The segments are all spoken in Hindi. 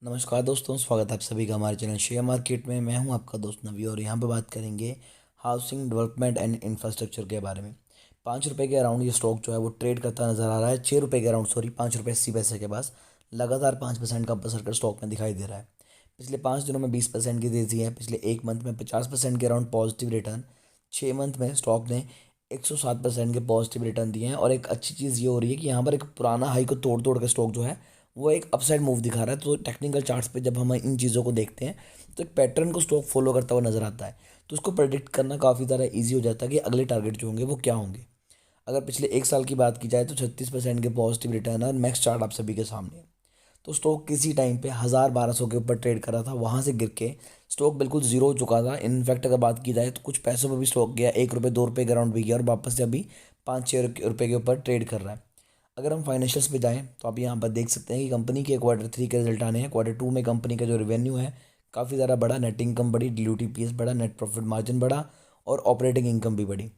नमस्कार दोस्तों, स्वागत है आप सभी का हमारे चैनल शेयर मार्केट में। मैं हूं आपका दोस्त नवी और यहां पे बात करेंगे हाउसिंग डेवलपमेंट एंड इंफ्रास्ट्रक्चर के बारे में। 5 रुपये के अराउंड ये स्टॉक जो है वो ट्रेड करता नज़र आ रहा है। 6 रुपये के अराउंड, सॉरी, 5 रुपये 80 पैसे के पास लगातार 5% का अपर सर्किट स्टॉक में दिखाई दे रहा है। पिछले 5 दिनों में 20% की तेज़ी है। पिछले एक मंथ में 50% के अराउंड पॉजिटिव रिटर्न। 6 मंथ में स्टॉक ने 107% के पॉजिटिव रिटर्न दिए हैं। और एक अच्छी चीज़ ये हो रही है कि यहाँ पर एक पुराना हाई को तोड़ तोड़ के स्टॉक जो है वो एक अपसाइड मूव दिखा रहा है। तो टेक्निकल चार्ट्स पे जब हम इन चीज़ों को देखते हैं तो एक पैटर्न को स्टॉक फॉलो करता हुआ नजर आता है। तो उसको प्रेडिक्ट करना काफ़ी ज़्यादा ईजी हो जाता है कि अगले टारगेट जो होंगे वो क्या होंगे। अगर पिछले एक साल की बात की जाए तो 36% के पॉजिटिव रिटर्न है और मैक्स चार्ट आप सभी के सामने है। तो स्टॉक किसी टाइम पे 1000-1200 के ऊपर ट्रेड कर रहा था, वहाँ से गिर के स्टॉक बिल्कुल जीरो हो चुका था। इनफैक्ट अगर बात की जाए तो कुछ पैसों पर भी स्टॉक गया, 1 रुपये 2 रुपये के अराउंड भी गया और वापस से अभी 5-6 रुपये के ऊपर ट्रेड कर रहा है। अगर हम फाइनेंशियल्स पे जाएं तो आप यहाँ पर देख सकते हैं कि कंपनी के Q3 के रिजल्ट आने हैं। Q2 में कंपनी का जो रेवेन्यू है काफ़ी ज़्यादा बढ़ा, नेट इनकम बढ़ी, डिल्यूटिव पीएस बढ़ा, नेट प्रॉफिट मार्जिन बढ़ा और ऑपरेटिंग इनकम भी बढ़ी।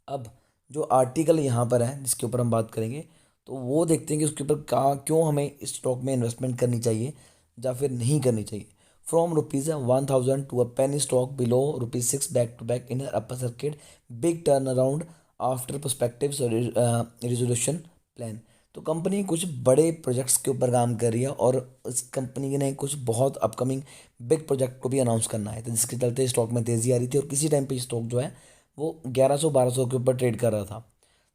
अब जो आर्टिकल यहाँ पर है जिसके ऊपर हम बात करेंगे तो वो देखते हैं कि उसके ऊपर कहाँ क्यों हमें इस स्टॉक में इन्वेस्टमेंट करनी चाहिए या फिर नहीं करनी चाहिए। From rupees 1000 to a penny stock below rupees 6 back to back in upper circuit, big turn around after perspective resolution plan. तो कंपनी कुछ बड़े प्रोजेक्ट्स के ऊपर काम कर रही है और इस कंपनी ने कुछ बहुत अपकमिंग बिग प्रोजेक्ट को भी अनाउंस करना है, तो जिसके चलते स्टॉक में तेज़ी आ रही थी और किसी टाइम पे स्टॉक जो है वो 1100-1200 के ऊपर ट्रेड कर रहा था।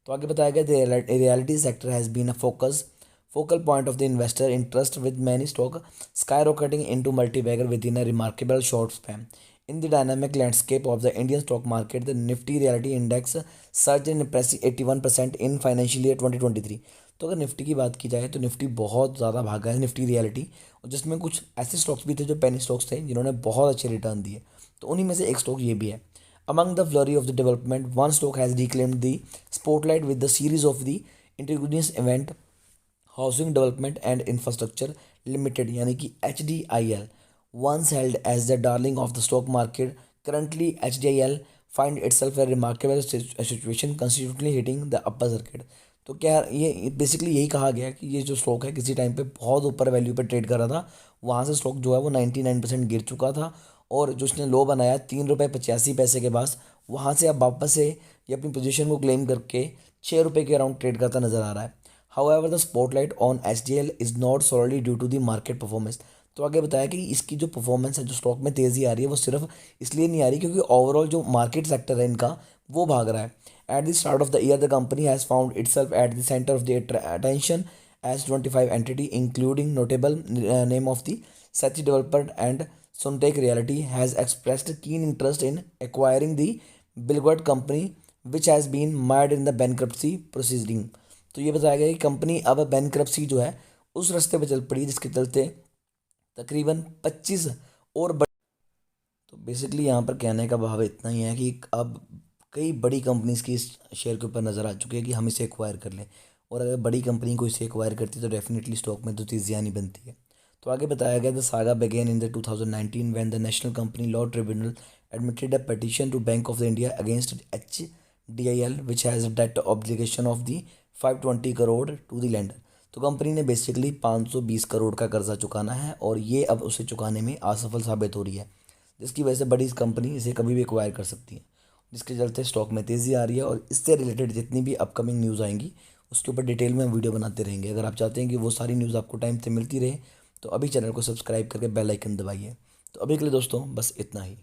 तो आगे बताया गया reality sector has been a focal point of the investor interest with many stock skyrocketing into multi-bagger within a remarkable short span. In the dynamic landscape of the Indian stock market, the Nifty Realty Index surged an impressive 81% in financial year 2023। तो अगर निफ्टी की बात की जाए तो निफ्टी बहुत ज़्यादा भागा है, निफ्टी रियलिटी, और जिसमें कुछ ऐसे स्टॉक्स भी थे जो पेनी स्टॉक्स थे जिन्होंने बहुत अच्छे रिटर्न दिए। तो उन्हीं में से एक स्टॉक ये भी है। Among the flurry of the development, one stock has reclaimed the spotlight with the series of the introduce event housing development and infrastructure limited यानी कि HDIL, once held as the darling of the stock market. Currently HDIL find itself a remarkable situation constantly hitting the upper circuit। तो क्या ये बेसिकली यही कहा गया कि ये जो स्टॉक है किसी टाइम पे बहुत ऊपर वैल्यू पे ट्रेड कर रहा था, वहाँ से स्टॉक जो है वो 99% गिर चुका था और जो उसने लो बनाया 3 रुपये 85 पैसे के पास, वहाँ से अब वापस से ये अपनी पोजीशन को क्लेम करके 6 रुपये के अराउंड ट्रेड करता नजर आ रहा है। However, the spotlight on HDL is not solely due to the market performance। तो आगे बताया कि इसकी जो परफॉर्मेंस है, जो स्टॉक में तेज़ी आ रही है, वो सिर्फ इसलिए नहीं आ रही क्योंकि ओवरऑल जो मार्केट सेक्टर है इनका वो भाग रहा है। At the start of the year the company has found itself at the centre of the attention as 25 entity including notable name of the such developer and Suntek Realty has expressed keen interest in acquiring the Bilgward company which has been mired in the bankruptcy proceeding। तो ये बताया गया कि कंपनी अब बैंक्रप्सी जो है उस रास्ते पे चल पड़ी जिसके चलते तकरीबन 25 और तो बेसिकली यहाँ पर कहने का भाव इतना ही है कि अब कई बड़ी कंपनीज की इस शेयर के ऊपर नज़र आ चुकी है कि हम इसे एक्वायर कर लें। और अगर बड़ी कंपनी को इसे एक्वायर करती है तो डेफिनेटली स्टॉक में तो तेज़ियाँ नहीं बनती है। तो आगे बताया गया the saga begin in the 2019 when the national company law tribunal admitted a petition to bank of the India against HDIL which has a debt obligation of the 520 crore to the lender. तो कंपनी ने बेसिकली 520 करोड़ का कर्जा चुकाना है और ये अब उसे चुकाने में असफल साबित हो रही है, जिसकी वजह से बड़ी कंपनी इसे कभी भी एक्वायर कर सकती है, जिसके चलते स्टॉक में तेज़ी आ रही है। और इससे रिलेटेड जितनी भी अपकमिंग न्यूज़ आएंगी उसके ऊपर डिटेल में वीडियो बनाते रहेंगे। अगर आप चाहते हैं कि वो सारी न्यूज़ आपको टाइम से मिलती रहे तो अभी चैनल को सब्सक्राइब करके बेल आइकन दबाइए। तो अभी के लिए दोस्तों बस इतना ही।